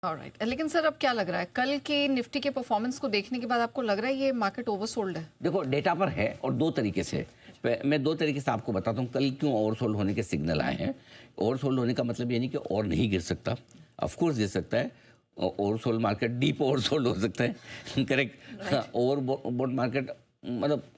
Alright, लेकिन sir अब क्या लग रहा है, कल की निफ्टी के परफॉर्मेंस को देखने के बाद आपको लग रहा है ये मार्केट ओवरसोल्ड है? देखो डेटा पर है और दो तरीके से मैं दो तरीके से आपको बताता हूँ कल क्यों ओवरसोल्ड होने के सिग्नल आए हैं। ओवरसोल्ड होने का मतलब ये नहीं कि और नहीं गिर सकता, ऑफ कोर्स गिर सकता है। ओवरसोल्ड मार्केट डीप ओवरसोल्ड हो सकता है करेक्ट। ओवरबॉट मार्केट मतलब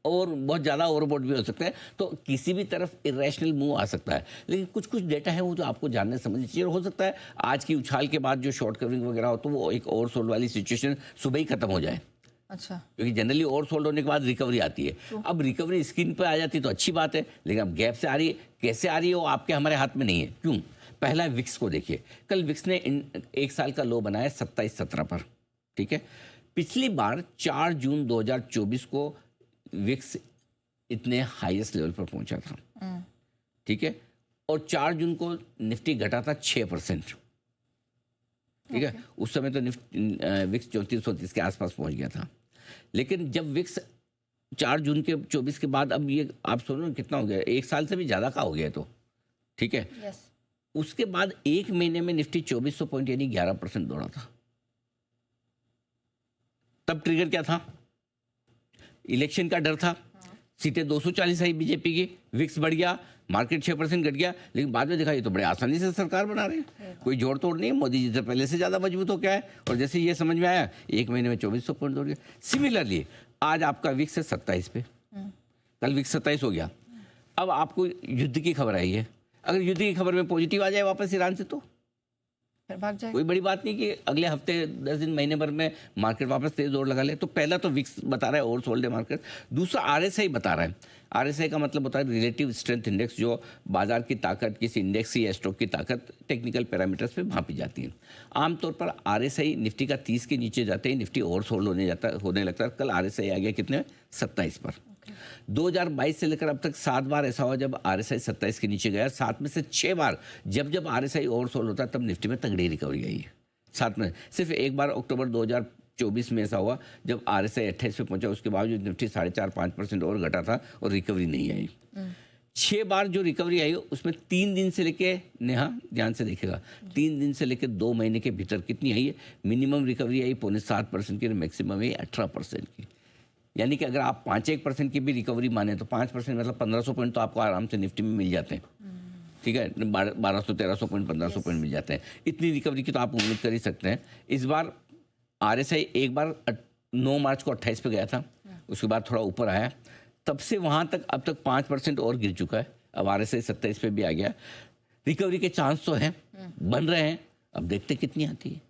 और बहुत ज़्यादा ओवरबॉट भी हो सकता है, तो किसी भी तरफ इरेशनल मूव आ सकता है। लेकिन कुछ कुछ डेटा है वो जो आपको जानने समझना चाहिए। हो सकता है आज की उछाल के बाद जो शॉर्ट कवरिंग वगैरह हो तो वो एक ओवरसोल्ड वाली सिचुएशन सुबह ही खत्म हो जाए। अच्छा, क्योंकि जनरली ओवरसोल्ड होने के बाद रिकवरी आती है। अब रिकवरी स्क्रीन पर आ जाती है तो अच्छी बात है, लेकिन अब गैप से आ रही है, कैसे आ रही है वो आपके हमारे हाथ में नहीं है। क्यों? पहला विक्स को देखिए, कल विक्स ने एक साल का लो बनाया 27-17 पर, ठीक है। पिछली बार 4 जून 2024 को विक्स इतने हाईएस्ट लेवल पर पहुंचा था, ठीक है, और 4 जून को निफ्टी घटा था 6%, ठीक है। उस समय तो विक्स 34-34 के आसपास पहुंच गया था। लेकिन जब विक्स 4 जून के 24 के बाद, अब ये आप सुनो कितना हो गया, एक साल से भी ज़्यादा का हो गया, तो ठीक है। yes. उसके बाद एक महीने में निफ्टी 2400 पॉइंट यानी 11% दौड़ा था। तब ट्रिगर क्या था? इलेक्शन का डर था, सीटें 240 आई बीजेपी की, विक्स बढ़ गया, मार्केट 6% घट गया। लेकिन बाद में देखा ये तो बड़े आसानी से सरकार बना रहे हैं, कोई जोड़ तोड़ नहीं है, मोदी जी से पहले से ज़्यादा मजबूत हो गया है। और जैसे ये समझ में आया, एक महीने में 2400 पॉइंट दौड़ गया। सिमिलरली आज आपका विक्स है 27 पे, कल विक्स 27 हो गया। अब आपको युद्ध की खबर आई है, अगर युद्ध की खबर में पॉजिटिव आ जाए वापस ईरान से तो फिर भाग जाए, कोई बड़ी बात नहीं कि अगले हफ्ते 10 दिन महीने भर में मार्केट वापस तेज जोर लगा ले। तो पहला तो विक्स बता रहा है ओवरसोल्ड है मार्केट। दूसरा आरएसआई बता रहा है। आरएसआई का मतलब होता है रिलेटिव स्ट्रेंथ इंडेक्स, जो बाजार की ताकत किसी इंडेक्स या स्टॉक की ताकत टेक्निकल पैरामीटर्स पे भांपी जाती है। आमतौर पर आरएसआई निफ्टी का 30 के नीचे जाते ही निफ्टी ओवरसोल्ड होने लगता है। कल आरएसआई आ गया कितने? 27 पर। 2022 से लेकर अब तक 7 बार ऐसा हुआ जब आरएसआई 27 के नीचे गया। 7 में से 6 बार जब आरएसआई ओवरसोल्ड होता है तब निफ्टी में तगड़ी रिकवरी आई है। 7 में सिर्फ एक बार अक्टूबर 2024 में ऐसा हुआ जब आरएसआई 28 पे पहुंचा, उसके बावजूद निफ्टी 4.5-5% और घटा था और रिकवरी नहीं आई। 6 बार जो रिकवरी आई उसमें 3 दिन से लेके, नेहा ध्यान से देखेगा, 3 दिन से लेके 2 महीने के भीतर कितनी आई है? मिनिमम रिकवरी आई 0.7% की, मैक्सिमम आई 18% की। यानी कि अगर आप 5-1% की भी रिकवरी माने तो 5% मतलब 1500 पॉइंट तो आपको आराम से निफ्टी में मिल जाते हैं, ठीक है। 1200-1300 पॉइंट 1500 पॉइंट मिल जाते हैं। इतनी रिकवरी की तो आप उम्मीद कर ही सकते हैं। इस बार आरएसआई एक बार 9 मार्च को 28 पे गया था, उसके बाद थोड़ा ऊपर आया, तब से वहाँ तक अब तक 5% और गिर चुका है। अब आरएसआई 27 पे भी आ गया। रिकवरी के चांस तो हैं, बन रहे हैं, अब देखते कितनी आती है।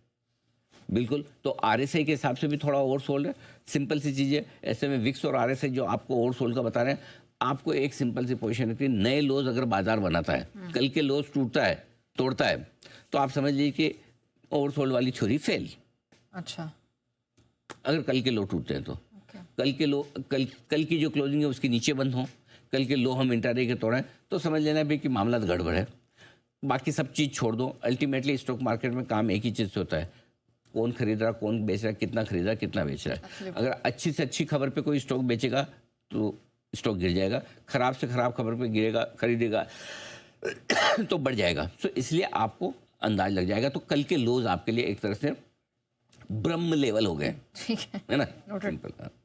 बिल्कुल, तो आरएसआई के हिसाब से भी थोड़ा ओवरसोल्ड है। सिंपल सी चीज़ है, ऐसे में विक्स और आरएसआई जो आपको ओवरसोल्ड का बता रहे हैं, आपको एक सिंपल सी पोजीशन है, नए लोज अगर बाजार बनाता है, कल के लोज टूटता है, तोड़ता है, तो आप समझ लीजिए कि ओवरसोल्ड वाली थ्योरी फेल। अच्छा, अगर कल के लो टूटते हैं तो कल की जो क्लोजिंग है उसके नीचे बंद हो, कल के लो हम इंट्राडे के तोड़ें, तो समझ लेना भी कि मामला गड़बड़ है। बाकी सब चीज़ छोड़ दो। अल्टीमेटली स्टॉक मार्केट में काम एक ही चीज़ से होता है, कौन खरीद रहा, कौन बेच रहा है, कितना खरीद रहा है, कितना बेच रहा है। अगर अच्छी से अच्छी खबर पे कोई स्टॉक बेचेगा तो स्टॉक गिर जाएगा, खराब से खराब खबर पे गिरेगा, खरीदेगा तो बढ़ जाएगा। तो इसलिए आपको अंदाज लग जाएगा। तो कल के लोज आपके लिए एक तरह से ब्रह्म लेवल हो गए, ठीक है ना।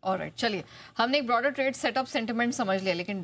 ऑलराइट, चलिए हमने एक ब्रॉडर ट्रेड सेटअप सेंटिमेंट समझ लिया, लेकिन